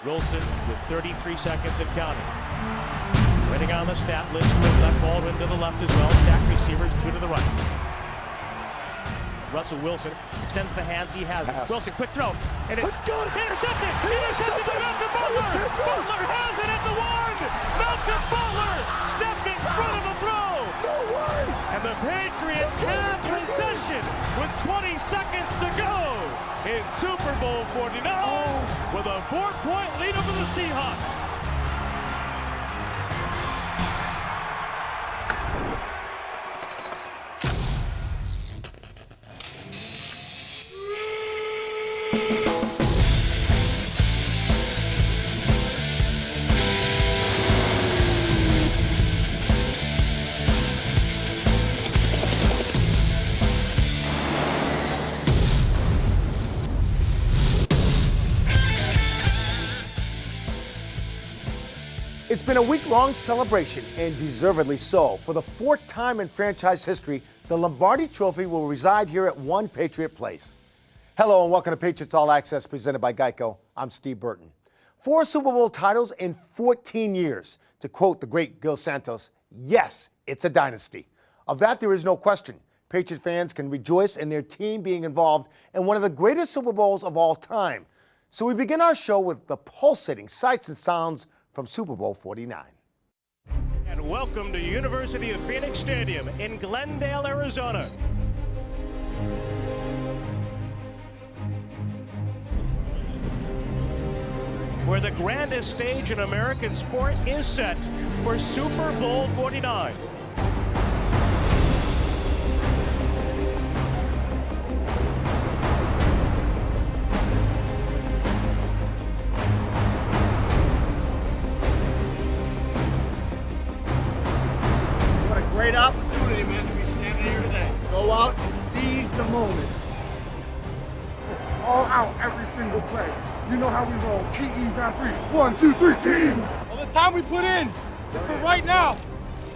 Wilson with 33 seconds and counting. Waiting on the stat list with left, Baldwin to the left as well. Stack receivers, 2 to the right. Russell Wilson extends the hands he has. Wilson, quick throw. And it's intercepted! Intercepted by Malcolm Butler! Butler has it at the 1! Malcolm Butler stepped in front of the throw! No way! And the Patriots have possession with 20 seconds to go in Super Bowl 49 with a 4-point lead over the Seahawks. It's been a week-long celebration, and deservedly so. For the 4th time in franchise history, the Lombardi Trophy will reside here at One Patriot Place. Hello and welcome to Patriots All Access, presented by Geico. I'm Steve Burton. 4 Super Bowl titles in 14 years. To quote the great Gil Santos, yes, it's a dynasty. Of that, there is no question. Patriot fans can rejoice in their team being involved in one of the greatest Super Bowls of all time. So we begin our show with the pulsating sights and sounds from Super Bowl 49. And welcome to University of Phoenix Stadium in Glendale, Arizona. Where the grandest stage in American sport is set for Super Bowl 49. Great opportunity, man, to be standing here today. Go out and seize the moment. All out every single play. You know how we roll. TEs on 3. 1, 2, 3, TEs. Well, the time we put in is for right now.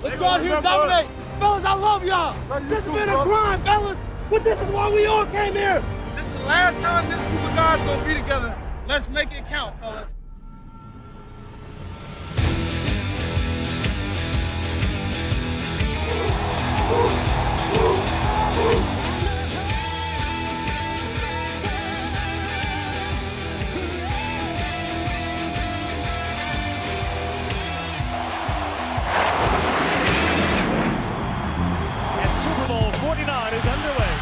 Let's go out here and dominate. Fellas, I love y'all. This has been a grind, fellas. But this is why we all came here. This is the last time this group of guys gonna be together. Let's make it count, fellas. Is underway.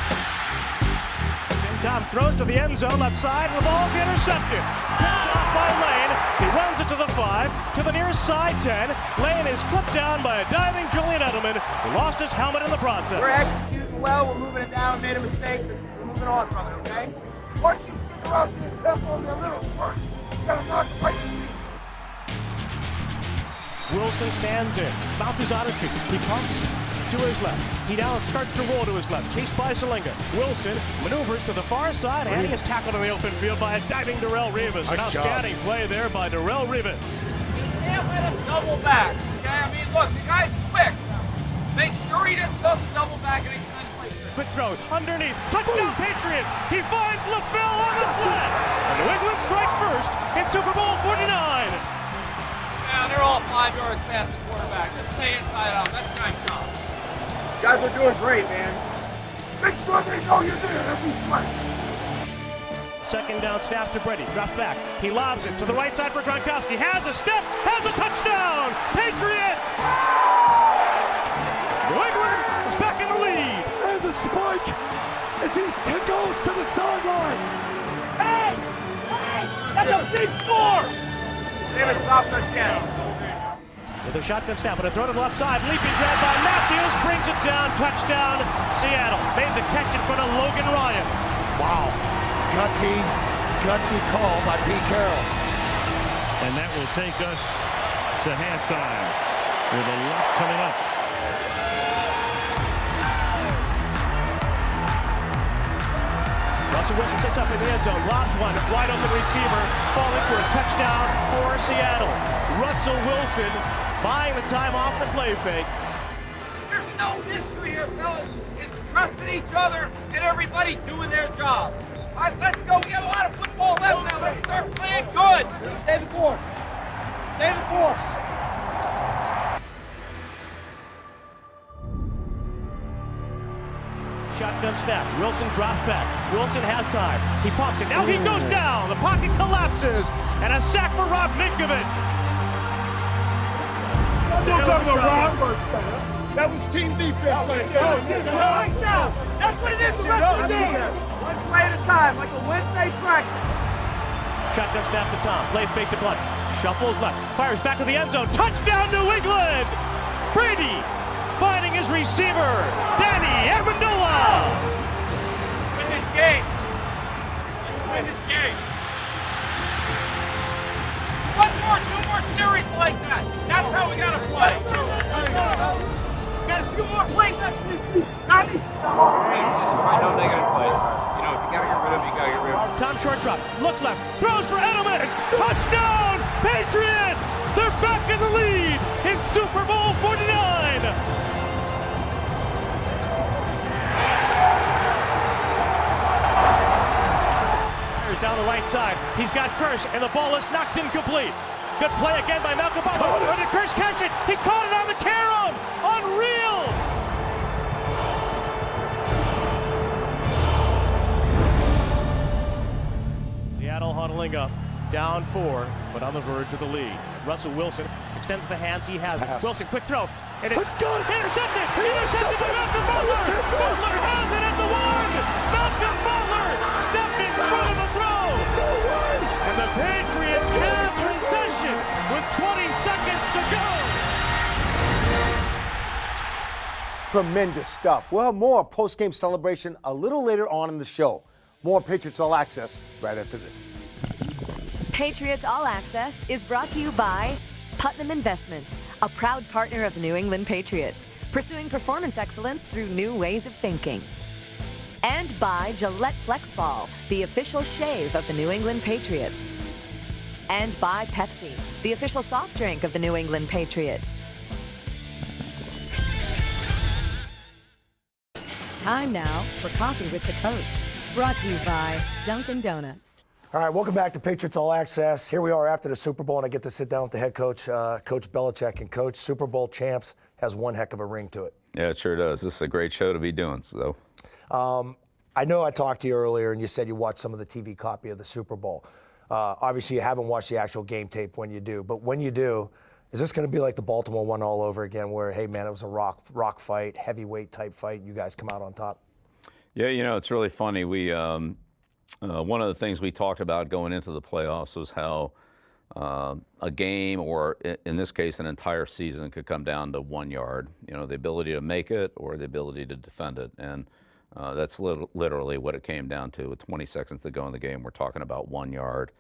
Tom throws to the end zone, left side, the ball's intercepted. Picked off by Lane. He runs it to the 5, to the near side 10. Lane is clipped down by a diving Julian Edelman, who lost his helmet in the process. We're executing well, we're moving it down, made a mistake, but we're moving on from it, okay? Once you figure out the attempt on the little first, you gotta knock the right to Wilson stands in, bounces on his feet. He pumps to his left. He now starts to roll to his left, chased by Salinga. Wilson maneuvers to the far side, and he is tackled in the open field by a diving Darrell Revis. An outstanding play there by Darrell Revis. You can't let him double back, okay? I mean, look, the guy's quick. Make sure he just doesn't double back and extend play. Quick throw, underneath, touchdown Patriots! He finds LaFell on the flat! And New England strikes first in Super Bowl 49. Yeah, they're all 5 yards past the quarterback. Just stay inside out. That's a nice job. You guys are doing great, man. Make sure they know you're there every play. Second down snap to Brady, drops back. He lobs it to the right side for Gronkowski. Has a step, has a touchdown! Patriots! New England is back in the lead. And the spike as he goes to the sideline. Hey! That's a big score! They haven't stopped us yet. With a shotgun snap and a throw to the left side, leaping grab by Matthews, brings it down, touchdown, Seattle. Made the catch in front of Logan Ryan. Wow. Gutsy call by Pete Carroll. And that will take us to halftime with a lot coming up. Russell Wilson sets up in the end zone, lobs one, wide open receiver, falling for a touchdown for Seattle. Russell Wilson buying the time off the play fake. There's no mystery here, fellas. It's trusting each other and everybody doing their job. All right, let's go. We got a lot of football left now. Let's start playing good. Stay the course. Stay the course. Shotgun snap. Wilson drops back. Wilson has time. He pumps it. Now he goes down. The pocket collapses. And a sack for Rob Ninkovich. That's what I'm talking about, Rob. That was team defense right there. Right now. That's what it is the rest of the game. One play at a time, like a Wednesday practice. Shotgun snap to Tom. Play fake to Blunt. Shuffles left. Fires back to the end zone. Touchdown, New England! Brady finding his receiver, Danny Amendola. Let's win this game. Let's win this game. Two more series like that. That's how we gotta play. Got a few more plays after this season. Tommy. Just try no negative plays. You know, if you gotta get rid of them, you gotta get rid of them. Tom short drop. Looks left. Throws for Edelman. Touchdown, Patriots! They're back in the lead in Super Bowl 49. Down the right side. He's got Kirsch, and the ball is knocked incomplete. Good play again by Malcolm Butler. But did Kirsch catch it? He caught it on the carom. Unreal! Seattle huddling up. Down 4, but on the verge of the lead. Russell Wilson extends the hands he has. Wilson, quick throw. And it's intercepted! Intercepted by Malcolm Butler! Butler has it at the 1! Malcolm Butler stepped in front of the throw! And the Patriots have possession with 20 seconds to go! Tremendous stuff. We'll have more post-game celebration a little later on in the show. More Patriots All Access right after this. Patriots All Access is brought to you by Putnam Investments, a proud partner of the New England Patriots, pursuing performance excellence through new ways of thinking. And by Gillette FlexBall, the official shave of the New England Patriots. And by Pepsi, the official soft drink of the New England Patriots. Time now for Coffee with the Coach, brought to you by Dunkin' Donuts. All right, welcome back to Patriots All Access. Here we are after the Super Bowl, and I get to sit down with the head coach, Coach Belichick. And Coach, Super Bowl champs has one heck of a ring to it. Yeah, it sure does. This is a great show to be doing, so. I know I talked to you earlier, and you said you watched some of the TV copy of the Super Bowl. Obviously, you haven't watched the actual game tape when you do, but when you do, is this going to be like the Baltimore one all over again where, hey, man, it was a rock fight, heavyweight type fight, and you guys come out on top? Yeah, you know, it's really funny. We one of the things we talked about going into the playoffs was how a game, or in this case, an entire season, could come down to 1 yard. You know, the ability to make it or the ability to defend it. And that's literally what it came down to. With 20 seconds to go in the game, we're talking about 1 yard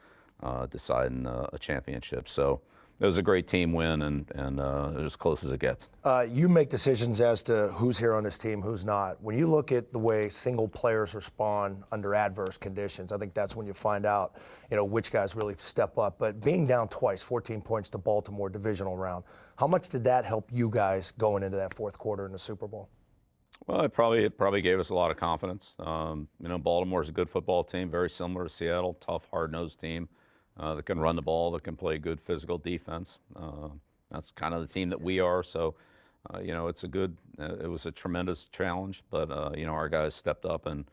deciding a championship. So it was a great team win, and it was as close as it gets. You make decisions as to who's here on this team, who's not. When you look at the way single players respond under adverse conditions, I think that's when you find out, you know, which guys really step up. But being down twice, 14 points to Baltimore, divisional round, how much did that help you guys going into that fourth quarter in the Super Bowl? Well, it probably gave us a lot of confidence. You know, Baltimore's a good football team, very similar to Seattle, tough, hard-nosed team. That can run the ball, that can play good physical defense. That's kind of the team that we are. So, you know, it was a tremendous challenge, but, you know, our guys stepped up and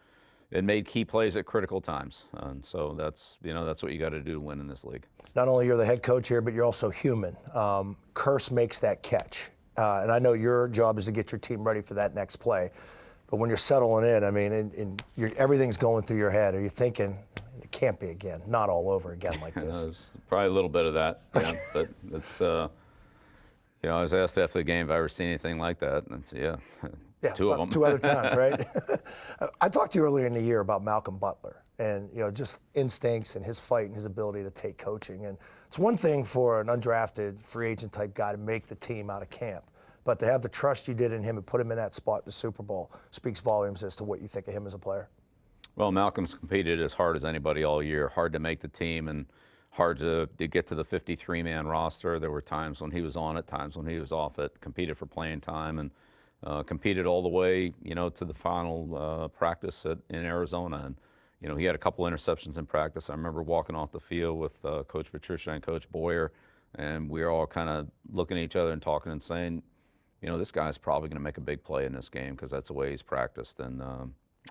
made key plays at critical times. And so that's what you got to do to win in this league. Not only you're the head coach here, but you're also human. Curse makes that catch. And I know your job is to get your team ready for that next play. But when you're settling in, I mean, everything's going through your head. Are you thinking, it can't be again, not all over again like this? There's probably a little bit of that, yeah. But it's, you know, I was asked after the game if I ever seen anything like that, and it's, yeah, two of them. 2 other times, right? I talked to you earlier in the year about Malcolm Butler and, you know, just instincts and his fight and his ability to take coaching. And it's one thing for an undrafted free agent type guy to make the team out of camp. But to have the trust you did in him and put him in that spot in the Super Bowl speaks volumes as to what you think of him as a player. Well, Malcolm's competed as hard as anybody all year. Hard to make the team and hard to get to the 53-man roster. There were times when he was on it, times when he was off it. Competed for playing time and competed all the way, you know, to the final practice in Arizona. And you know, he had a couple interceptions in practice. I remember walking off the field with Coach Patricia and Coach Boyer, and we were all kind of looking at each other and talking and saying, you know, this guy's probably going to make a big play in this game because that's the way he's practiced, and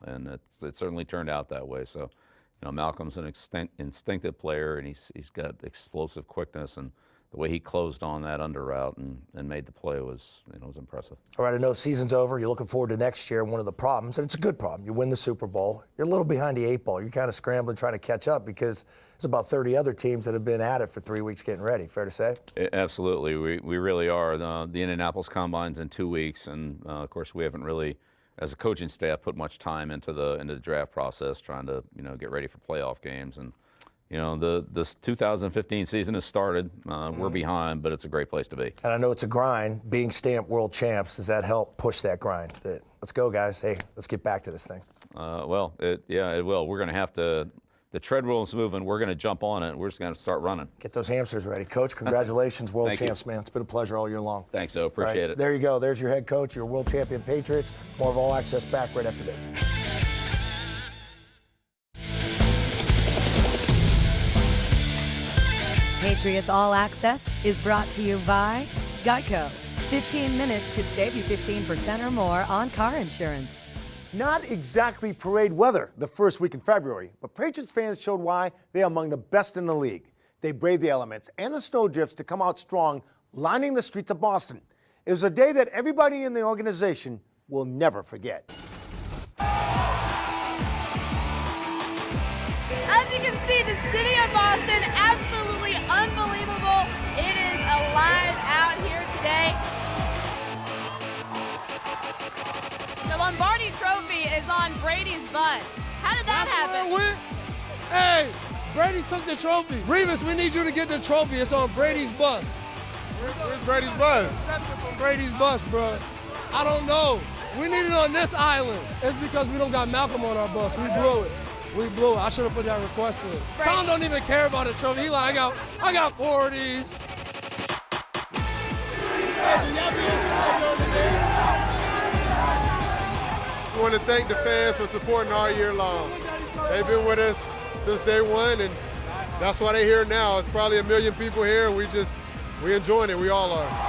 it certainly turned out that way. So, you know, Malcolm's an instinctive player, and he's got explosive quickness, and the way he closed on that under route and made the play was, you know, was impressive. All right, I know season's over. You're looking forward to next year. One of the problems, and it's a good problem, you win the Super Bowl. You're a little behind the 8 ball. You're kind of scrambling, trying to catch up because there's about 30 other teams that have been at it for 3 weeks getting ready. Fair to say? Absolutely. We really are. The Indianapolis Combine's in 2 weeks, and of course we haven't really, as a coaching staff, put much time into the draft process, trying to, you know, get ready for playoff games. And you know, this 2015 season has started. We're behind, but it's a great place to be. And I know it's a grind. Being stamped world champs, does that help push that grind? Let's go, guys. Hey, let's get back to this thing. Well, it will. We're going to have to. The treadmill is moving. We're going to jump on it. We're just going to start running. Get those hamsters ready. Coach, congratulations, world champs, man. It's been a pleasure all year long. Thanks, Joe. Appreciate it. There you go. There's your head coach, your world champion Patriots. More of All Access back right after this. Patriots All Access is brought to you by Geico. 15 minutes could save you 15% or more on car insurance. Not exactly parade weather the first week in February, but Patriots fans showed why they are among the best in the league. They braved the elements and the snowdrifts to come out strong, lining the streets of Boston. It was a day that everybody in the organization will never forget. As you can see, the city of Boston, absolutely unbelievable. It is alive out here today. The Lombardi Trophy is on Brady's bus. How did that happen? Hey, Brady took the trophy. Revis, we need you to get the trophy. It's on Brady's bus. Where's Brady's bus? On Brady's bus, bro. I don't know. We need it on this island. It's because we don't got Malcolm on our bus. We blew it. We blew it. I should have put that request in. Tom don't even care about the trophy. He like, I got 4 of these. We want to thank the fans for supporting all year long. They've been with us since day one, and that's why they're here now. It's probably 1 million people here, and we enjoying it. We all are.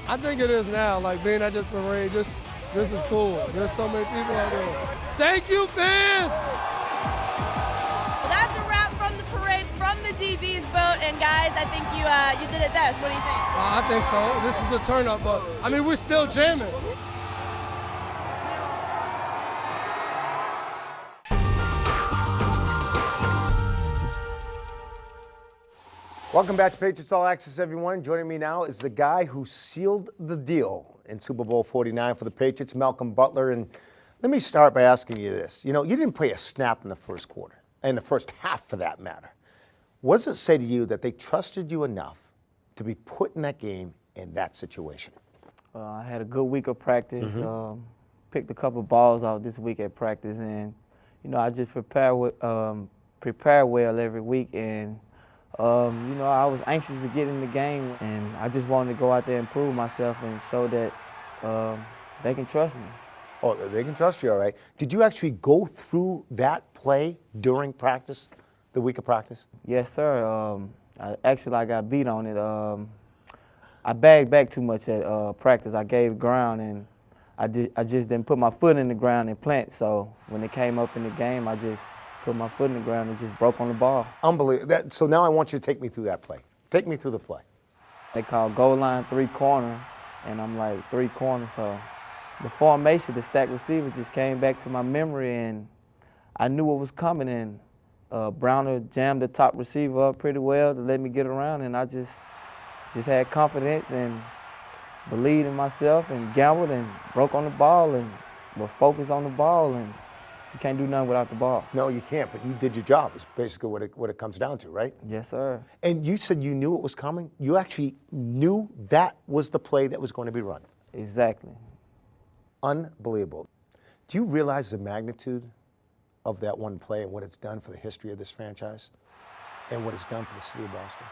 I think it is now, like being at this parade, this is cool. There's so many people out there. Thank you, fans! Well, that's a wrap from the parade, from the DB's boat, and guys, I think you did it best. What do you think? I think so. This is the turn-up, but I mean, we're still jamming. Welcome back to Patriots All Access, everyone. Joining me now is the guy who sealed the deal in Super Bowl 49 for the Patriots, Malcolm Butler. And let me start by asking you this. You know, you didn't play a snap in the first quarter, in the first half for that matter. What does it say to you that they trusted you enough to be put in that game in that situation? I had a good week of practice. Picked a couple balls out this week at practice, and you know, I just prepare well every week, and you know, I was anxious to get in the game, and I just wanted to go out there and prove myself and show that they can trust me. Oh, they can trust you, all right. Did you actually go through that play during practice, the week of practice? Yes, sir. I got beat on it. I bagged back too much at practice. I gave ground, and I just didn't put my foot in the ground and plant. So when it came up in the game, I just put my foot in the ground and just broke on the ball. Unbelievable. So now I want you to take me through that play. Take me through the play. They call goal line 3 corner, and I'm like 3 corner. So the formation, the stack receiver just came back to my memory, and I knew what was coming. And Browner jammed the top receiver up pretty well to let me get around, and I just had confidence and believed in myself and gambled and broke on the ball and was focused on the ball, and you can't do nothing without the ball. No, you can't, but you did your job. It's basically what it comes down to, right? Yes, sir. And you said you knew it was coming? You actually knew that was the play that was going to be run? Exactly. Unbelievable. Do you realize the magnitude of that one play and what it's done for the history of this franchise and what it's done for the city of Boston?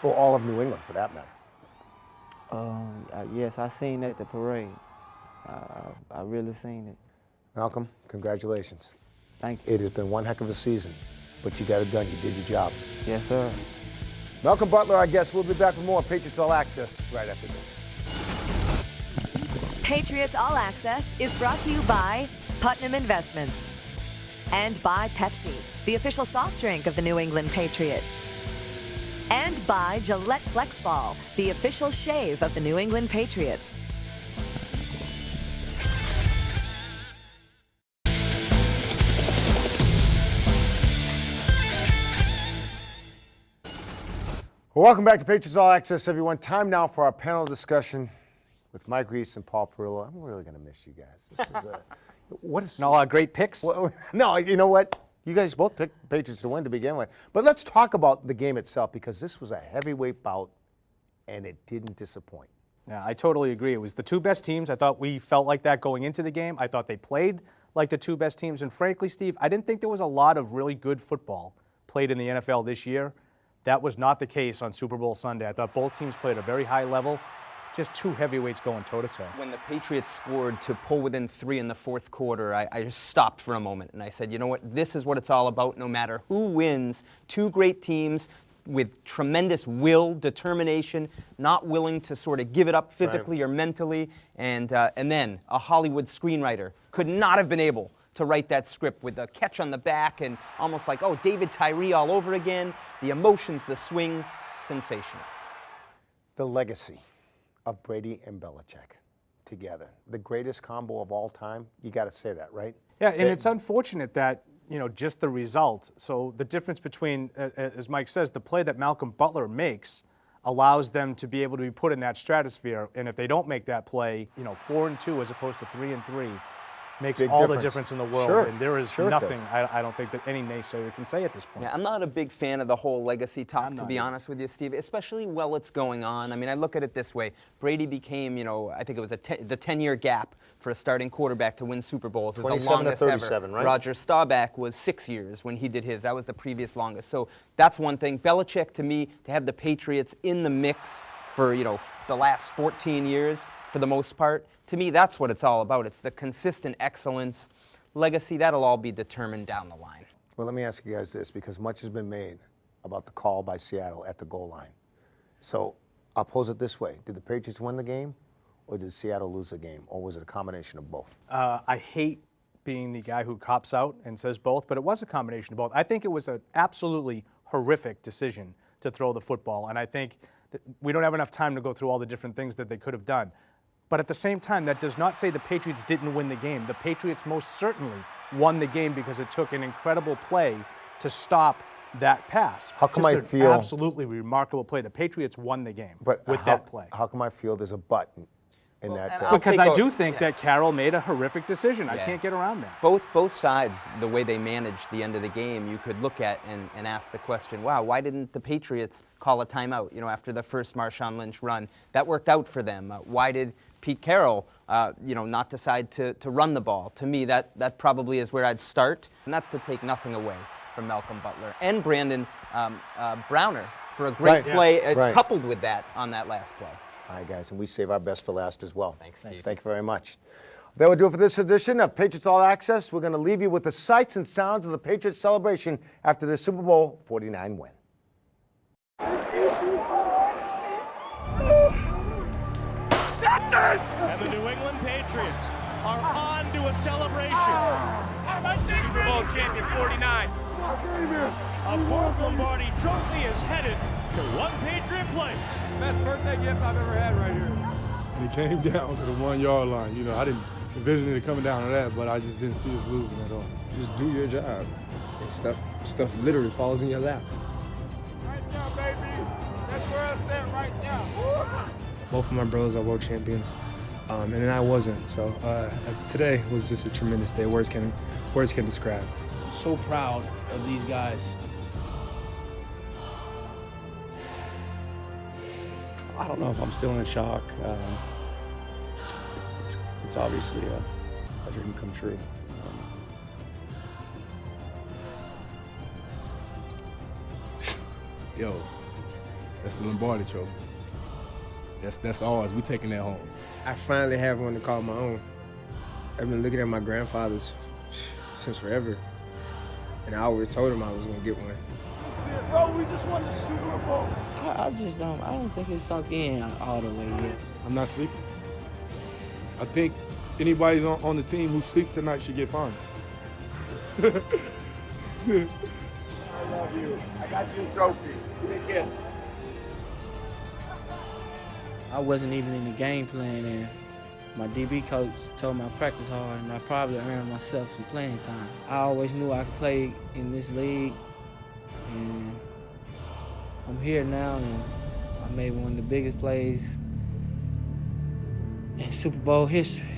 Or all of New England, for that matter? Yes, I seen that at the parade. I really seen it. Malcolm, congratulations. Thank you. It has been one heck of a season, but you got it done. You did your job. Yes, sir. Malcolm Butler, our guest. We'll be back with more Patriots All Access right after this. Patriots All Access is brought to you by Putnam Investments and by Pepsi, the official soft drink of the New England Patriots. And by Gillette FlexBall, the official shave of the New England Patriots. Well, welcome back to Patriots All Access, everyone. Time now for our panel discussion with Mike Reese and Paul Perillo. I'm really going to miss you guys. This is what is a lot of great picks. Well, no, you know what? You guys both picked Patriots to win to begin with. But let's talk about the game itself, because this was a heavyweight bout, and it didn't disappoint. Yeah, I totally agree. It was the two best teams. I thought we felt like that going into the game. I thought they played like the two best teams. And frankly, Steve, I didn't think there was a lot of really good football played in the NFL this year. That was not the case on Super Bowl Sunday. I thought both teams played at a very high level. Just two heavyweights going toe-to-toe. When the Patriots scored to pull within 3 in the fourth quarter, I just stopped for a moment and I said, you know what, this is what it's all about no matter who wins. Two great teams with tremendous will, determination, not willing to sort of give it up physically or mentally. And then a Hollywood screenwriter could not have been able to write that script with a catch on the back and almost like, oh, David Tyree all over again. The emotions, the swings, sensational. The legacy of Brady and Belichick together, the greatest combo of all time. You got to say that, right? Yeah, and it's unfortunate that, you know, just the result. So the difference between, as Mike says, the play that Malcolm Butler makes allows them to be able to be put in that stratosphere. And if they don't make that play, you know, 4-2 as opposed to 3-3, makes Big all difference. The difference in the world. Sure. And there is Sure nothing I don't think that any naysayer can say at this point. Yeah, I'm not a big fan of the whole legacy talk, to be honest with you, Steve, especially while it's going on. I mean, I look at it this way. Brady became, you know, I think it was the 10-year gap for a starting quarterback to win Super Bowls. 27 to 37, ever. right? Roger Staubach was 6 years when he did his. That was the previous longest. So that's one thing. Belichick, to me, to have the Patriots in the mix for, you know, the last 14 years for the most part, to me, that's what it's all about. It's the consistent excellence. Legacy, that'll all be determined down the line. Well, let me ask you guys this, because much has been made about the call by Seattle at the goal line. So I'll pose it this way. Did the Patriots win the game, or did Seattle lose the game, or was it a combination of both? I hate being the guy who cops out and says both, but it was a combination of both. I think it was an absolutely horrific decision to throw the football, and I think that we don't have enough time to go through all the different things that they could have done. But at the same time, that does not say the Patriots didn't win the game. The Patriots most certainly won the game because it took an incredible play to stop that pass. How come Just I an feel absolutely remarkable play? The Patriots won the game with how, that play. How come I feel there's a but in that? Because I do think that Carroll made a horrific decision. I can't get around that. Both sides, the way they managed the end of the game, you could look at and ask the question, wow, why didn't the Patriots call a timeout, you know, after the first Marshawn Lynch run? That worked out for them. Why did Pete Carroll, you know, not decide to run the ball? To me, that probably is where I'd start, and that's to take nothing away from Malcolm Butler and Brandon Browner for a great play coupled with that on that last play. All right, guys, and we save our best for last as well. Thanks, Steve. Thank you very much. That will do it for this edition of Patriots All Access. We're going to leave you with the sights and sounds of the Patriots celebration after their Super Bowl 49 win. And the New England Patriots are on to a celebration. Super Bowl champion 49. A fourth Lombardi trophy is headed to one Patriot place. Best birthday gift I've ever had right here. And it came down to the 1 yard line. You know, I didn't envision it coming down to that, but I just didn't see us losing at all. Just do your job. And stuff literally falls in your lap. Right now, baby. That's where I stand right now. Both of my brothers are world champions, and then I wasn't. So today was just a tremendous day. Words can describe. I'm so proud of these guys. I don't know if I'm still in shock. It's obviously a dream come true. yo, that's the Lombardi Trophy. That's ours. We taking that home. I finally have one to call my own. I've been looking at my grandfather's since forever, and I always told him I was gonna get one. Bro, we just won the Super Bowl. I don't think it's sunk in all the way yet. I'm not sleeping. I think anybody on the team who sleeps tonight should get fined. I love you. I got you a trophy. Give me a kiss. I wasn't even in the game plan, and my DB coach told me I practice hard, and I probably earned myself some playing time. I always knew I could play in this league, and I'm here now, and I made one of the biggest plays in Super Bowl history.